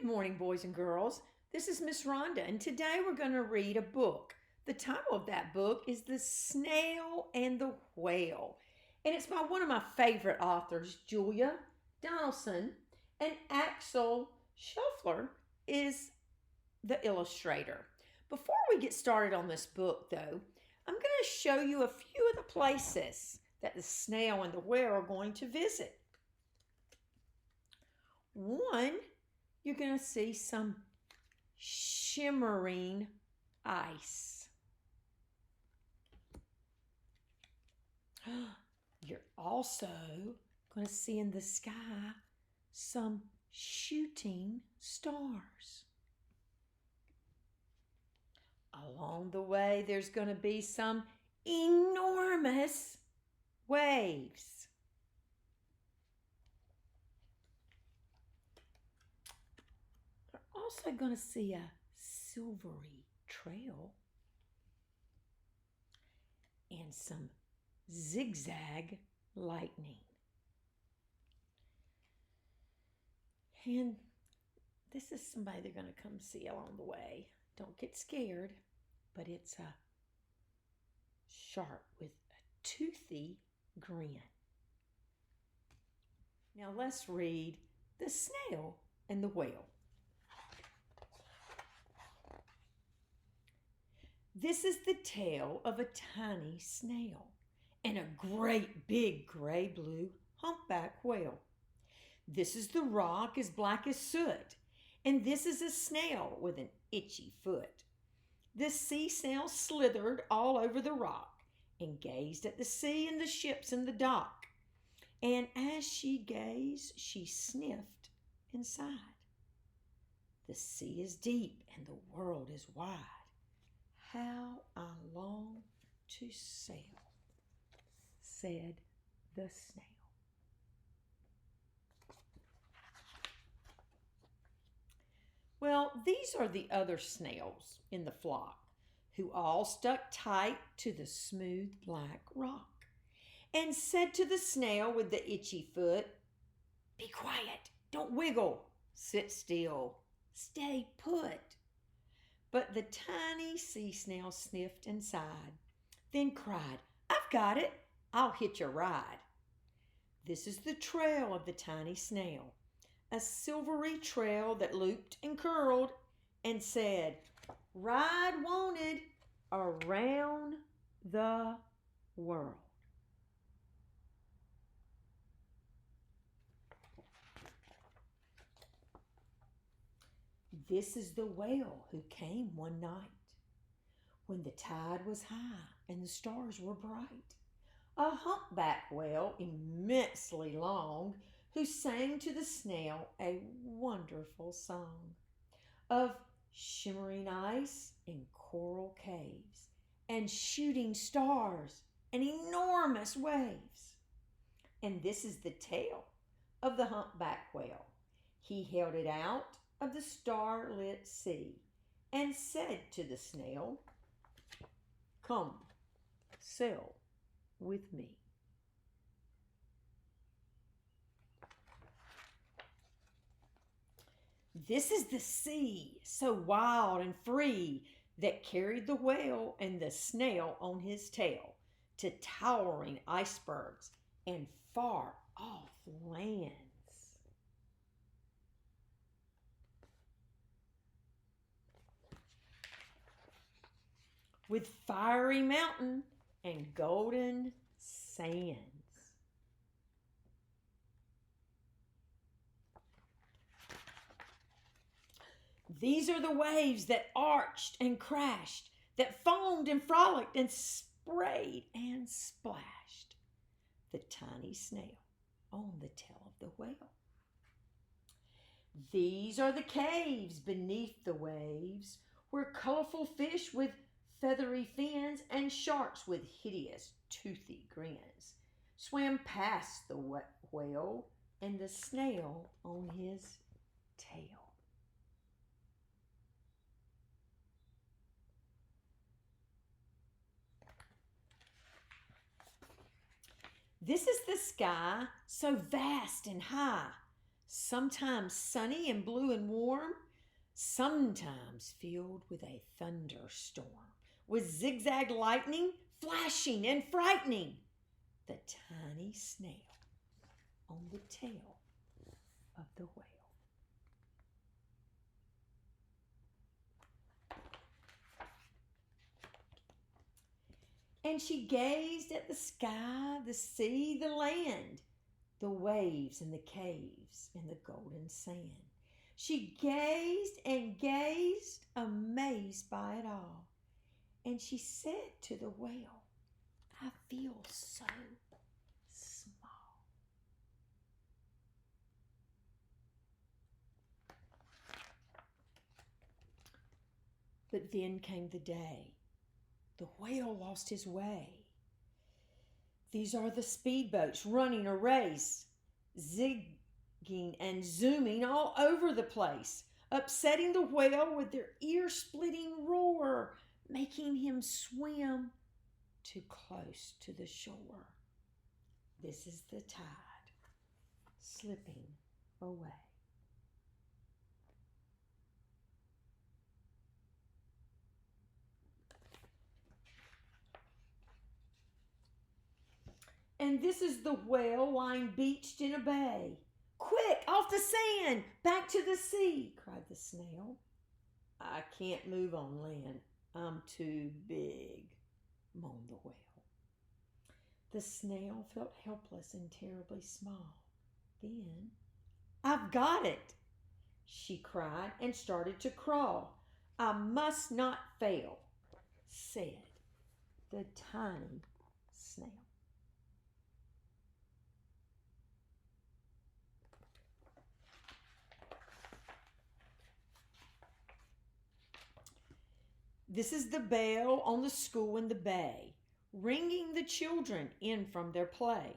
morning, boys and girls. This is Miss Rhonda, and today we're going to read a book. The title of that book is The Snail and the Whale, and it's by one of my favorite authors, Julia Donaldson, and Axel Scheffler is the illustrator. Before we get started on this book, though, I'm going to show you a few of the places that the snail and the whale are going to visit. One, you're going to see some shimmering ice. You're also going to see in the sky some shooting stars. Along the way, there's going to be some enormous waves. You're also going to see a silvery trail and some zigzag lightning. And this is somebody they're going to come see along the way. Don't get scared, but it's a shark with a toothy grin. Now let's read The Snail and the Whale. This is the tale of a tiny snail and a great big gray-blue humpback whale. This is the rock as black as soot, and this is a snail with an itchy foot. The sea snail slithered all over the rock and gazed at the sea and the ships in the dock. And as she gazed, she sniffed and sighed. The sea is deep and the world is wide. How I long to sail, said the snail. Well, these are the other snails in the flock who all stuck tight to the smooth black rock and said to the snail with the itchy foot, "Be quiet, don't wiggle, sit still, stay put." But the tiny sea snail sniffed and sighed, then cried, "I've got it, I'll hitch a ride." This is the trail of the tiny snail, a silvery trail that looped and curled and said, "Ride wanted around the world." This is the whale who came one night when the tide was high and the stars were bright. A humpback whale immensely long who sang to the snail a wonderful song of shimmering ice and coral caves and shooting stars and enormous waves. And this is the tail of the humpback whale. He held it out of the starlit sea and said to the snail, "Come, sail with me." This is the sea, so wild and free, that carried the whale and the snail on his tail to towering icebergs and far off lands. With fiery mountain and golden sands. These are the waves that arched and crashed, that foamed and frolicked and sprayed and splashed the tiny snail on the tail of the whale. These are the caves beneath the waves, where colorful fish with feathery fins and sharks with hideous toothy grins swam past the whale and the snail on his tail. This is the sky, so vast and high, sometimes sunny and blue and warm, sometimes filled with a thunderstorm, with zigzag lightning flashing and frightening the tiny snail on the tail of the whale. And she gazed at the sky, the sea, the land, the waves and the caves and the golden sand. She gazed and gazed, amazed by it all. And she said to the whale, I feel so small. But then came the day. The whale lost his way. These are the speedboats running a race, zigging and zooming all over the place, upsetting the whale with their ear-splitting roar, making him swim too close to the shore. This is the tide slipping away. And this is the whale lying beached in a bay. Quick, off the sand, back to the sea, cried the snail. I can't move on land. I'm too big, moaned the whale. The snail felt helpless and terribly small. Then, I've got it, she cried and started to crawl. I must not fail, said the tiny snail. This is the bell on the school in the bay, ringing the children in from their play.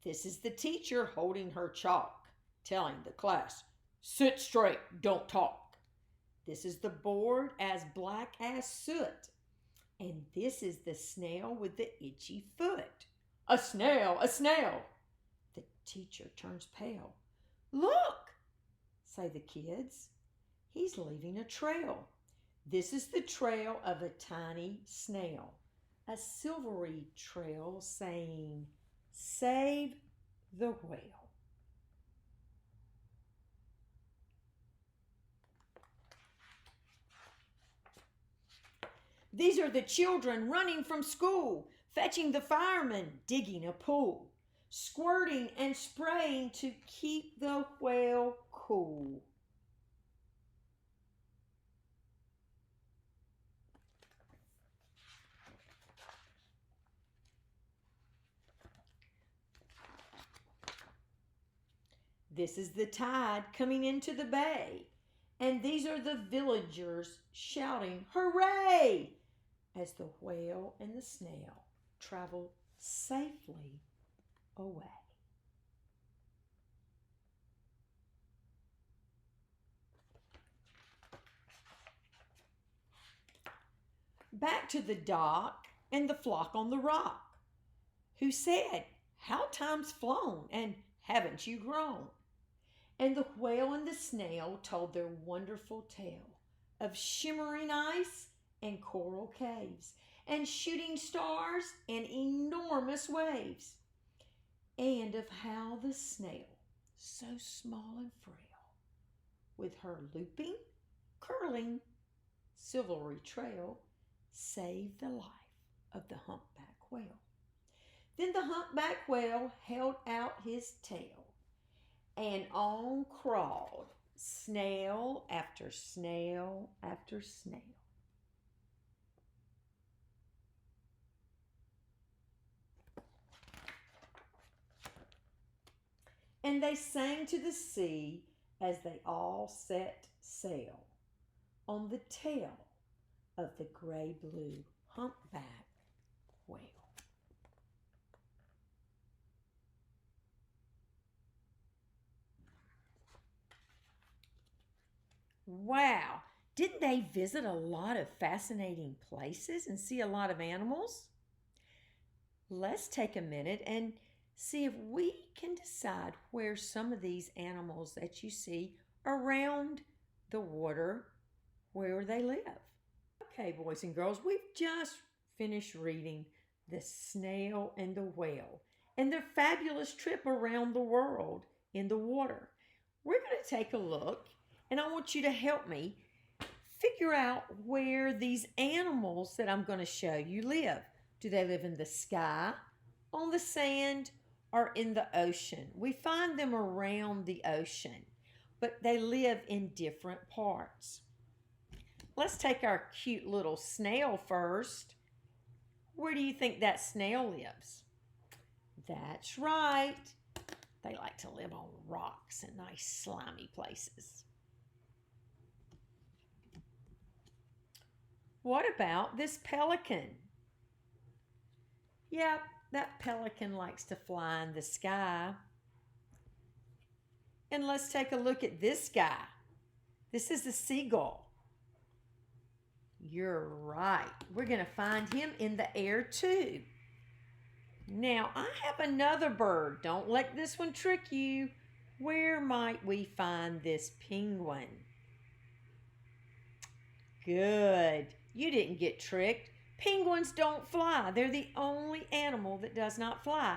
This is the teacher holding her chalk, telling the class, sit straight, don't talk. This is the board as black as soot. And this is the snail with the itchy foot. A snail, a snail. The teacher turns pale. Look, say the kids. He's leaving a trail. This is the trail of a tiny snail, a silvery trail saying, save the whale. These are the children running from school, fetching the firemen, digging a pool, squirting and spraying to keep the whale cool. This is the tide coming into the bay, and these are the villagers shouting, hooray, as the whale and the snail travel safely away. Back to the dock and the flock on the rock, who said, how time's flown, and haven't you grown? And the whale and the snail told their wonderful tale of shimmering ice and coral caves, and shooting stars and enormous waves, and of how the snail, so small and frail, with her looping, curling, silvery trail, saved the life of the humpback whale. Then the humpback whale held out his tail, and on crawled snail after snail after snail. And they sang to the sea as they all set sail on the tail of the gray-blue humpback whale. Wow, didn't they visit a lot of fascinating places and see a lot of animals? Let's take a minute and See if we can decide where some of these animals that you see around the water, where they live. Okay, boys and girls, we've just finished reading The Snail and the Whale and their fabulous trip around the world in the water. We're going to take a look, and I want you to help me figure out where these animals that I'm going to show you live. Do they live in the sky, on the sand, or in the ocean? We find them around the ocean, but they live in different parts. Let's take our cute little snail first. Where do you think that snail lives? That's right. They like to live on rocks and nice slimy places. What about this pelican? Yep, that pelican likes to fly in the sky. And let's take a look at this guy. This is a seagull. You're right. We're going to find him in the air too. Now, I have another bird. Don't let this one trick you. Where might we find this penguin? Good. You didn't get tricked. Penguins don't fly. They're the only animal that does not fly.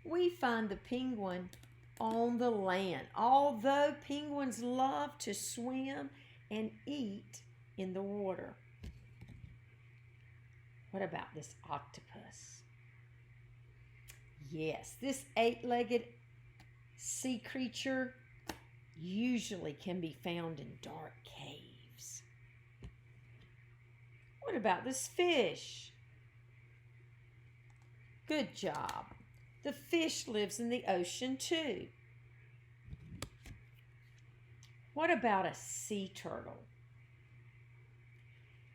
We find the penguin on the land. Although penguins love to swim and eat in the water. What about this octopus? Yes, this 8-legged sea creature usually can be found in dark caves. What about this fish? Good job. The fish lives in the ocean too. What about a sea turtle?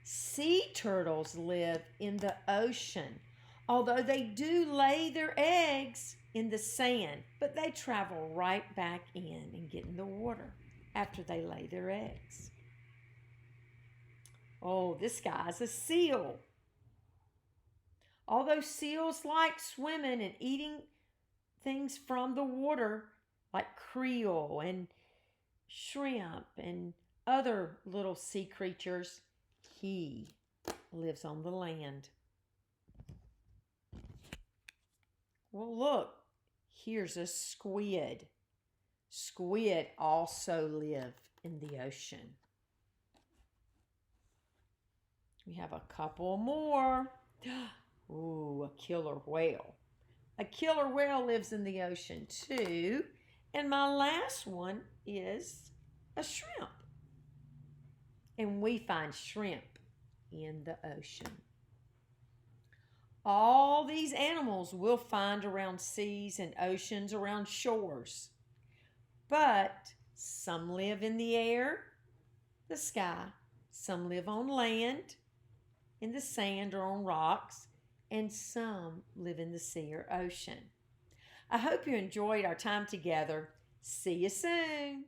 Sea turtles live in the ocean, although they do lay their eggs in the sand, but they travel right back in and get in the water after they lay their eggs. Oh, this guy's a seal. Although seals like swimming and eating things from the water, like krill and shrimp and other little sea creatures, he lives on the land. Well, look, here's a squid. Squid also live in the ocean. We have a couple more. Ooh, a killer whale. A killer whale lives in the ocean too. And my last one is a shrimp. And we find shrimp in the ocean. All these animals we'll find around seas and oceans, around shores. But some live in the air, the sky. Some live on land, in the sand or on rocks. And some live in the sea or ocean. I hope you enjoyed our time together. See you soon.